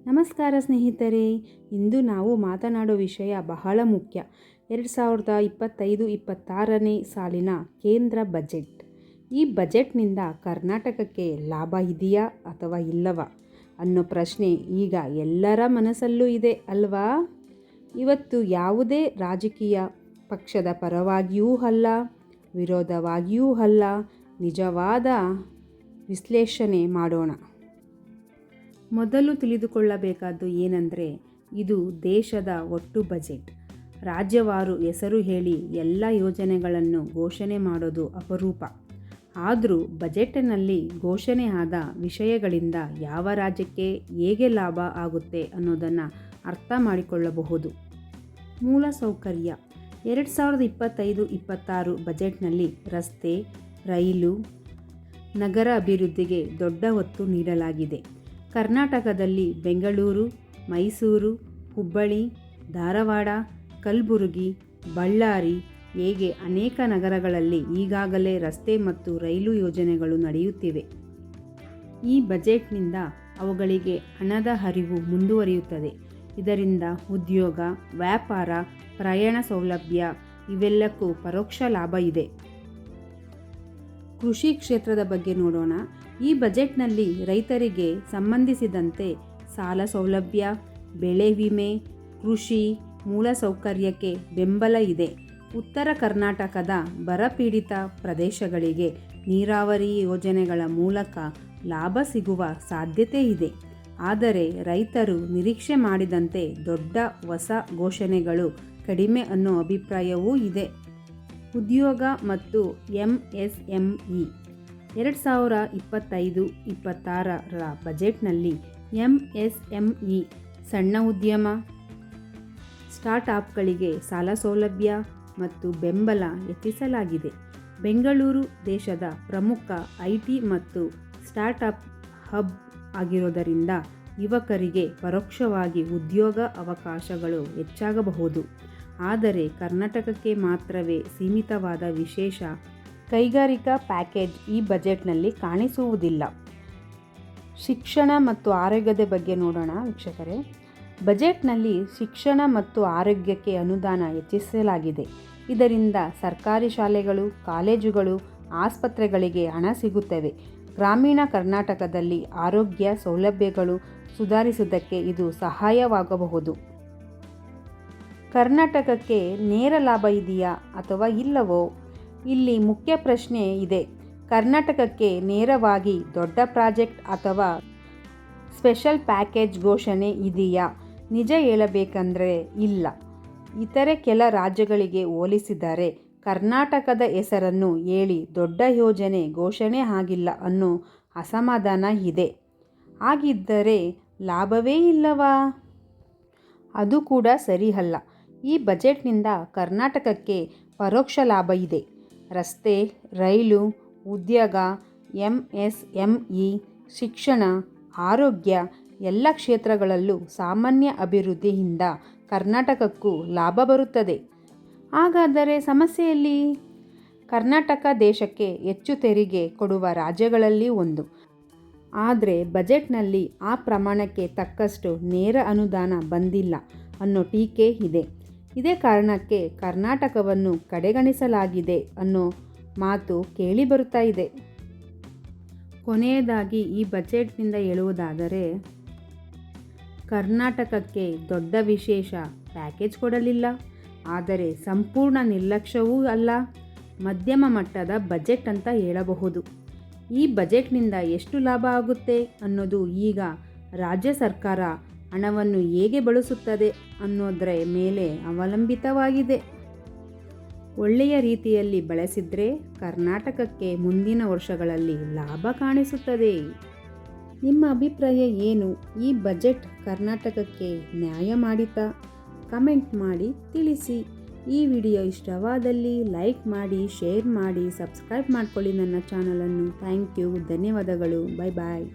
ನಮಸ್ಕಾರ ಸ್ನೇಹಿತರೆ, ಇಂದು ನಾವು ಮಾತನಾಡೋ ವಿಷಯ ಬಹಳ ಮುಖ್ಯ. 2025-26ನೇ ಸಾಲಿನ ಕೇಂದ್ರ ಬಜೆಟ್. ಈ ಬಜೆಟ್ನಿಂದ ಕರ್ನಾಟಕಕ್ಕೆ ಲಾಭ ಇದೆಯಾ ಅಥವಾ ಇಲ್ಲವಾ ಅನ್ನೋ ಪ್ರಶ್ನೆ ಈಗ ಎಲ್ಲರ ಮನಸ್ಸಲ್ಲೂ ಇದೆ ಅಲ್ವಾ? ಇವತ್ತು ಯಾವುದೇ ರಾಜಕೀಯ ಪಕ್ಷದ ಪರವಾಗಿಯೂ ಅಲ್ಲ, ವಿರೋಧವಾಗಿಯೂ ಅಲ್ಲ, ನಿಜವಾದ ವಿಶ್ಲೇಷಣೆ ಮಾಡೋಣ. ಮೊದಲು ತಿಳಿದುಕೊಳ್ಳಬೇಕಾದ್ದು ಏನಂದರೆ, ಇದು ದೇಶದ ಒಟ್ಟು ಬಜೆಟ್. ರಾಜ್ಯವಾರು ಹೆಸರು ಹೇಳಿ ಎಲ್ಲ ಯೋಜನೆಗಳನ್ನು ಘೋಷಣೆ ಮಾಡೋದು ಅಪರೂಪ. ಆದರೂ ಬಜೆಟ್ನಲ್ಲಿ ಘೋಷಣೆ ಆದ ವಿಷಯಗಳಿಂದ ಯಾವ ರಾಜ್ಯಕ್ಕೆ ಹೇಗೆ ಲಾಭ ಆಗುತ್ತೆ ಅನ್ನೋದನ್ನು ಅರ್ಥ ಮಾಡಿಕೊಳ್ಳಬಹುದು. ಮೂಲಸೌಕರ್ಯ. 2025-26 ಬಜೆಟ್ನಲ್ಲಿ ರಸ್ತೆ, ರೈಲು, ನಗರ ಅಭಿವೃದ್ಧಿಗೆ ದೊಡ್ಡ ಒತ್ತು ನೀಡಲಾಗಿದೆ. ಕರ್ನಾಟಕದಲ್ಲಿ ಬೆಂಗಳೂರು, ಮೈಸೂರು, ಹುಬ್ಬಳ್ಳಿ, ಧಾರವಾಡ, ಕಲಬುರಗಿ, ಬಳ್ಳಾರಿ ಹೇಗೆ ಅನೇಕ ನಗರಗಳಲ್ಲಿ ಈಗಾಗಲೇ ರಸ್ತೆ ಮತ್ತು ರೈಲು ಯೋಜನೆಗಳು ನಡೆಯುತ್ತಿವೆ. ಈ ಬಜೆಟ್ನಿಂದ ಅವುಗಳಿಗೆ ಹಣದ ಹರಿವು ಮುಂದುವರಿಯುತ್ತದೆ. ಇದರಿಂದ ಉದ್ಯೋಗ, ವ್ಯಾಪಾರ, ಪ್ರಯಾಣ ಸೌಲಭ್ಯ ಇವೆಲ್ಲಕ್ಕೂ ಪರೋಕ್ಷ ಲಾಭ ಇದೆ. ಕೃಷಿ ಕ್ಷೇತ್ರದ ಬಗ್ಗೆ ನೋಡೋಣ. ಈ ಬಜೆಟ್ನಲ್ಲಿ ರೈತರಿಗೆ ಸಂಬಂಧಿಸಿದಂತೆ ಸಾಲ ಸೌಲಭ್ಯ, ಬೆಳೆ ವಿಮೆ, ಕೃಷಿ ಮೂಲಸೌಕರ್ಯಕ್ಕೆ ಬೆಂಬಲ ಇದೆ. ಉತ್ತರ ಕರ್ನಾಟಕದ ಬರಪೀಡಿತ ಪ್ರದೇಶಗಳಿಗೆ ನೀರಾವರಿ ಯೋಜನೆಗಳ ಮೂಲಕ ಲಾಭ ಸಿಗುವ ಸಾಧ್ಯತೆ ಇದೆ. ಆದರೆ ರೈತರು ನಿರೀಕ್ಷೆ ಮಾಡಿದಂತೆ ದೊಡ್ಡ ಹೊಸ ಘೋಷಣೆಗಳು ಕಡಿಮೆ ಅನ್ನೋ ಅಭಿಪ್ರಾಯವೂ ಇದೆ. ಉದ್ಯೋಗ ಮತ್ತು MSME. 2025-26ರ ಬಜೆಟ್ನಲ್ಲಿ MSME ಸಣ್ಣ ಉದ್ಯಮ, ಸ್ಟಾರ್ಟ್ಅಪ್ಗಳಿಗೆ ಸಾಲ ಸೌಲಭ್ಯ ಮತ್ತು ಬೆಂಬಲ ಹೆಚ್ಚಿಸಲಾಗಿದೆ. ಬೆಂಗಳೂರು ದೇಶದ ಪ್ರಮುಖ IT ಮತ್ತು ಸ್ಟಾರ್ಟ್ಅಪ್ ಹಬ್ ಆಗಿರೋದರಿಂದ ಯುವಕರಿಗೆ ಪರೋಕ್ಷವಾಗಿ ಉದ್ಯೋಗ ಅವಕಾಶಗಳು ಹೆಚ್ಚಾಗಬಹುದು. ಆದರೆ ಕರ್ನಾಟಕಕ್ಕೆ ಮಾತ್ರವೇ ಸೀಮಿತವಾದ ವಿಶೇಷ ಕೈಗಾರಿಕಾ ಪ್ಯಾಕೇಜ್ ಈ ಬಜೆಟ್ನಲ್ಲಿ ಕಾಣಿಸುವುದಿಲ್ಲ. ಶಿಕ್ಷಣ ಮತ್ತು ಆರೋಗ್ಯದ ಬಗ್ಗೆ ನೋಡೋಣ ವೀಕ್ಷಕರೇ. ಬಜೆಟ್ನಲ್ಲಿ ಶಿಕ್ಷಣ ಮತ್ತು ಆರೋಗ್ಯಕ್ಕೆ ಅನುದಾನ ಹೆಚ್ಚಿಸಲಾಗಿದೆ. ಇದರಿಂದ ಸರ್ಕಾರಿ ಶಾಲೆಗಳು, ಕಾಲೇಜುಗಳು, ಆಸ್ಪತ್ರೆಗಳಿಗೆ ಹಣ ಸಿಗುತ್ತವೆ. ಗ್ರಾಮೀಣ ಕರ್ನಾಟಕದಲ್ಲಿ ಆರೋಗ್ಯ ಸೌಲಭ್ಯಗಳು ಸುಧಾರಿಸುವುದಕ್ಕೆ ಇದು ಸಹಾಯವಾಗಬಹುದು. ಕರ್ನಾಟಕಕ್ಕೆ ನೇರ ಲಾಭ ಇದೆಯಾ ಅಥವಾ ಇಲ್ಲವೋ? ಇಲ್ಲಿ ಮುಖ್ಯ ಪ್ರಶ್ನೆ ಇದೆ. ಕರ್ನಾಟಕಕ್ಕೆ ನೇರವಾಗಿ ದೊಡ್ಡ ಪ್ರಾಜೆಕ್ಟ್ ಅಥವಾ ಸ್ಪೆಷಲ್ ಪ್ಯಾಕೇಜ್ ಘೋಷಣೆ ಇದೆಯಾ? ನಿಜ ಹೇಳಬೇಕಂದ್ರೆ ಇಲ್ಲ. ಇತರೆ ಕೆಲ ರಾಜ್ಯಗಳಿಗೆ ಹೋಲಿಸಿದರೆ ಕರ್ನಾಟಕದ ಹೆಸರನ್ನು ಹೇಳಿ ದೊಡ್ಡ ಯೋಜನೆ ಘೋಷಣೆ ಆಗಿಲ್ಲ ಅನ್ನೋ ಅಸಮಾಧಾನ ಇದೆ. ಹಾಗಿದ್ದರೆ ಲಾಭವೇ ಇಲ್ಲವಾ? ಅದು ಕೂಡ ಸರಿ ಅಲ್ಲ. ಈ ಬಜೆಟ್ನಿಂದ ಕರ್ನಾಟಕಕ್ಕೆ ಪರೋಕ್ಷ ಲಾಭ ಇದೆ. ರಸ್ತೆ, ರೈಲು, ಉದ್ಯೋಗ, MSME, ಶಿಕ್ಷಣ, ಆರೋಗ್ಯ ಎಲ್ಲ ಕ್ಷೇತ್ರಗಳಲ್ಲೂ ಸಾಮಾನ್ಯ ಅಭಿವೃದ್ಧಿಯಿಂದ ಕರ್ನಾಟಕಕ್ಕೂ ಲಾಭ ಬರುತ್ತದೆ. ಹಾಗಾದರೆ ಸಮಸ್ಯೆಯಲ್ಲಿ? ಕರ್ನಾಟಕ ದೇಶಕ್ಕೆ ಹೆಚ್ಚು ತೆರಿಗೆ ಕೊಡುವ ರಾಜ್ಯಗಳಲ್ಲಿ ಒಂದು. ಆದರೆ ಬಜೆಟ್ನಲ್ಲಿ ಆ ಪ್ರಮಾಣಕ್ಕೆ ತಕ್ಕಷ್ಟು ನೇರ ಅನುದಾನ ಬಂದಿಲ್ಲ ಅನ್ನೋ ಟೀಕೆ ಇದೆ. ಇದೇ ಕಾರಣಕ್ಕೆ ಕರ್ನಾಟಕವನ್ನು ಕಡೆಗಣಿಸಲಾಗಿದೆ ಅನ್ನೋ ಮಾತು ಕೇಳಿ ಬರುತ್ತಾ ಇದೆ. ಕೊನೆಯದಾಗಿ ಈ ಬಜೆಟ್ನಿಂದ ಹೇಳುವುದಾದರೆ, ಕರ್ನಾಟಕಕ್ಕೆ ದೊಡ್ಡ ವಿಶೇಷ ಪ್ಯಾಕೇಜ್ ಕೊಡಲಿಲ್ಲ, ಆದರೆ ಸಂಪೂರ್ಣ ನಿರ್ಲಕ್ಷ್ಯವೂ ಅಲ್ಲ, ಮಧ್ಯಮ ಮಟ್ಟದ ಬಜೆಟ್ ಅಂತ ಹೇಳಬಹುದು. ಈ ಬಜೆಟ್ನಿಂದ ಎಷ್ಟು ಲಾಭ ಆಗುತ್ತೆ ಅನ್ನೋದು ಈಗ ರಾಜ್ಯ ಸರ್ಕಾರ ಹಣವನ್ನು ಹೇಗೆ ಬಳಸುತ್ತದೆ ಅನ್ನೋದರ ಮೇಲೆ ಅವಲಂಬಿತವಾಗಿದೆ. ಒಳ್ಳೆಯ ರೀತಿಯಲ್ಲಿ ಬಳಸಿದರೆ ಕರ್ನಾಟಕಕ್ಕೆ ಮುಂದಿನ ವರ್ಷಗಳಲ್ಲಿ ಲಾಭ ಕಾಣಿಸುತ್ತದೆ. ನಿಮ್ಮ ಅಭಿಪ್ರಾಯ ಏನು? ಈ ಬಜೆಟ್ ಕರ್ನಾಟಕಕ್ಕೆ ನ್ಯಾಯ ಮಾಡಿತಾ? ಕಮೆಂಟ್ ಮಾಡಿ ತಿಳಿಸಿ. ಈ ವಿಡಿಯೋ ಇಷ್ಟವಾದಲ್ಲಿ ಲೈಕ್ ಮಾಡಿ, ಶೇರ್ ಮಾಡಿ, ಸಬ್ಸ್ಕ್ರೈಬ್ ಮಾಡ್ಕೊಳ್ಳಿ ನನ್ನ ಚಾನಲನ್ನು. ಥ್ಯಾಂಕ್ ಯು, ಧನ್ಯವಾದಗಳು. ಬಾಯ್ ಬಾಯ್.